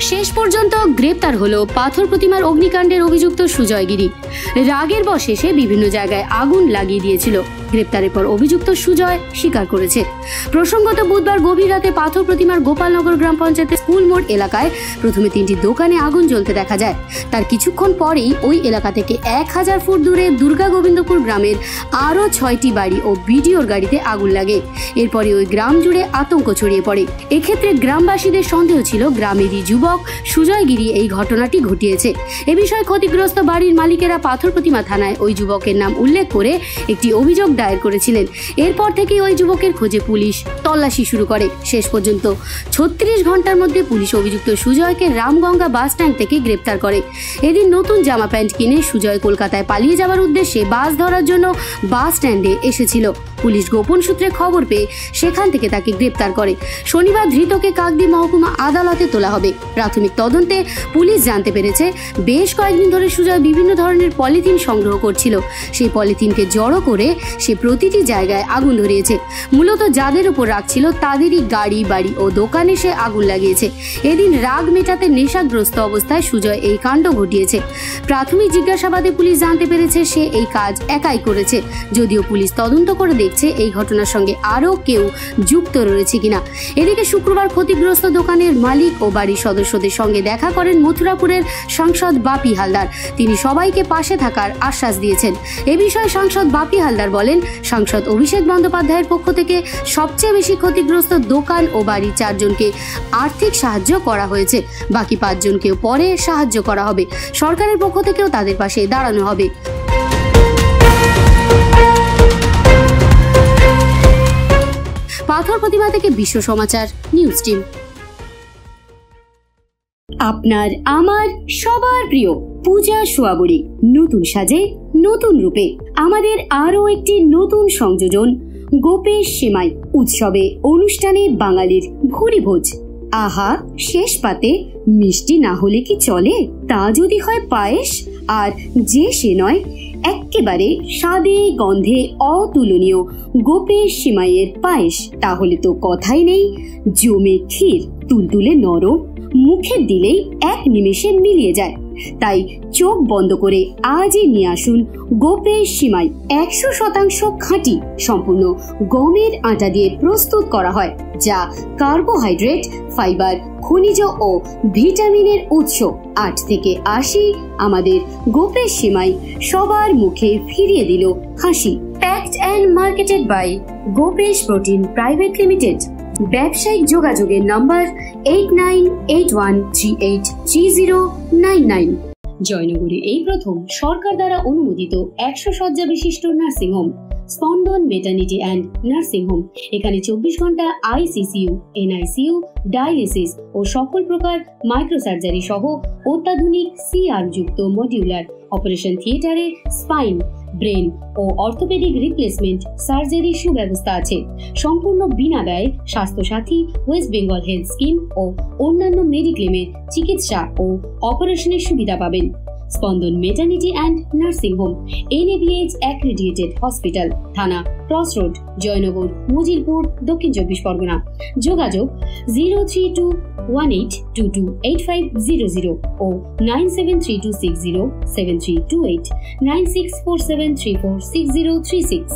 শেষ পর্যন্ত গ্রেপ্তার হলো পাথর প্রতিমার অগ্নিকাণ্ডের অভিযুক্ত সুজয় গিরি। রাগের বশে সে বিভিন্ন জায়গায় আগুন লাগিয়ে দিয়েছিল। গ্রেপ্তারের পর অভিযুক্ত সুজয় স্বীকার করেছে। প্রসঙ্গত বুধবার গভীর রাতে পাথর প্রতিমার গোপালনগর গ্রাম পঞ্চায়েতের স্কুল মোড় এলাকায় প্রথমে 3টি দোকানে আগুন জ্বলতে দেখা যায়। তার কিছুক্ষণ পরেই ওই এলাকা থেকে 1000 ফুট দূরে দুর্গা গোবিন্দপুর গ্রামের আরও 6টি বাড়ি ও বিডিওর গাড়িতে আগুন লাগে। এরপরে ওই গ্রাম জুড়ে আতঙ্ক ছড়িয়ে পড়ে। এক্ষেত্রে গ্রামবাসীদের সন্দেহ ছিল গ্রামেরই যুবক সুজয় গিরি এই ঘটনাটি ঘটিয়েছে। এ বিষয়ে ক্ষতিগ্রস্ত বাড়ির মালিকেরা পাথর প্রতিমা থানায় ওই যুবকের নাম উল্লেখ করে একটি অভিযোগ দায়ের করেছিলেন। এরপর থেকেই ওই যুবকের খোঁজে পুলিশ তল্লাশি শুরু করে। শেষ পর্যন্ত 36 ঘন্টার মধ্যে পুলিশ অভিযুক্ত সুজয়কে রামগঙ্গা বাস স্ট্যান্ড থেকে গ্রেপ্তার করে। এদিন নতুন জামা প্যান্ট কিনে সুজয় কলকাতায় পালিয়ে যাওয়ার উদ্দেশ্যে বাস ধরার জন্য বাস স্ট্যান্ডে এসেছিল। পুলিশ গোপন সূত্রে খবর পেয়ে সেখান থেকে তাকে গ্রেপ্তার করে। শনিবার ধৃতকে কাকদ্বীপ মহকুমা আদালতে তোলা হবে। প্রাথমিক তদন্তে পুলিশ জানতে পেরেছে বেশ কয়েকদিন ধরে সুজয় বিভিন্ন ধরনের পলিথিন সংগ্রহ করছিল। সেই পলিথিনকে জড়ো করে সে প্রতিটি জায়গায় আগুন ধরিয়েছে। মূলত যাদের উপর রাগ ছিল তাদেরই গাড়ি, বাড়ি ও দোকানে সে আগুন লাগিয়েছে। এদিন রাগ মেটাতে নেশাগ্রস্ত অবস্থায় সুজয় এই কাণ্ড ঘটিয়েছে। প্রাথমিক জিজ্ঞাসাবাদে পুলিশ জানতে পেরেছে সে এই কাজ একাই করেছে। যদিও পুলিশ তদন্ত করে দেখছে এই ঘটনার সঙ্গে আরও কেউ যুক্ত রয়েছে কিনা। এদিকে শুক্রবার ক্ষতিগ্রস্ত দোকানের মালিক ও বাড়ির সদস্যদের সঙ্গে দেখা করেন মথুরাপুরের সাংসদ বাপি হালদার। তিনি সবাইকে পাশে থাকার আশ্বাস দিয়েছেন। এ বিষয়ে সাংসদ বাপি হালদার বলেন, সাংসদ অভিষেক বন্দ্যোপাধ্যায়ের পক্ষ থেকে সবচেয়ে বেশি ক্ষতিগ্রস্ত দোকান ও বাড়ির 4 জনকে আর্থিক সাহায্য করা হয়েছে। বাকি 5 জনকেও পরে সাহায্য করা হবে। সরকারের পক্ষ থেকেও তাদের পাশে দাঁড়ানো হবে। পাথর প্রতিমা থেকে বিশ্ব সমাচার নিউজ টিম। আপনার আমার সবার প্রিয় পূজা সোয়াবুড়ি নতুন সাজে নতুন রূপে আমাদের আরো একটি নতুন সংযোজন গোপেশ সেমাই উৎসবে অনুষ্ঠানে বাঙালির ভুরি ভোজ। আহা, শেষ পাতে মিষ্টি না হলে কি চলে? তা যদি হয় পায়েস, আর যে সে নয় এক্কেবারে স্বাদে গন্ধে অতুলনীয় গোপেশ সেমাইয়ের পায়েস, তাহলে তো কথাই নেই। জমে ক্ষীর, তুলতুলে নরম, মুখে দিলেই এক নিমেষে মিলিয়ে যায়। তাই চোখ বন্ধ করে আজই নিয়ে আসুন গোপেশ সেমাই। 100% খাঁটি, সম্পূর্ণ গমের আটা দিয়ে প্রস্তুত করা হয়, যা কার্বোহাইড্রেট, ফাইবার, খনিজ ও ভিটামিনের উৎস। 8 থেকে 80 আমাদের গোপেশ সেমাই সবার মুখে ফিরিয়ে দিল হাসি। Packed and marketed by Gopesh protein private limited. ব্যবসায়িক যোগাযোগের নম্বর 8981383099। জয়নগরে এই প্রথম সরকার দ্বারা অনুমোদিত 100 শয্যা বিশিষ্ট নার্সিংহোম স্পন্দন মেটার্নিটি অ্যান্ড নার্সিং হোম। এখানে 24 ঘন্টা আইসিসিইউ, এনআইসিইউ, ডায়ালিসিস ও সকল প্রকার মাইক্রোসার্জারি সহ অত্যাধুনিক সিআর যুক্ত মডিউলার অপারেশন থিয়েটারে স্পাইন, ব্রেন ও অর্থোপেডিক রিপ্লেসমেন্ট সার্জারির সুব্যবস্থা আছে। সম্পূর্ণ বিনা ব্যয় Swasthyasathi, west Bengal health scheme ও অন্যান্য মেডিক্লেমের চিকিৎসা ও অপারেশনের সুবিধা পাবেন। Spandan maternity and nursing home, NABH accredited hospital, Thana cross road, Joynagar, Majilpur, Dakshin 24 Pargana. যোগাযোগ 03218228500 ও 9732607328, 9647346036।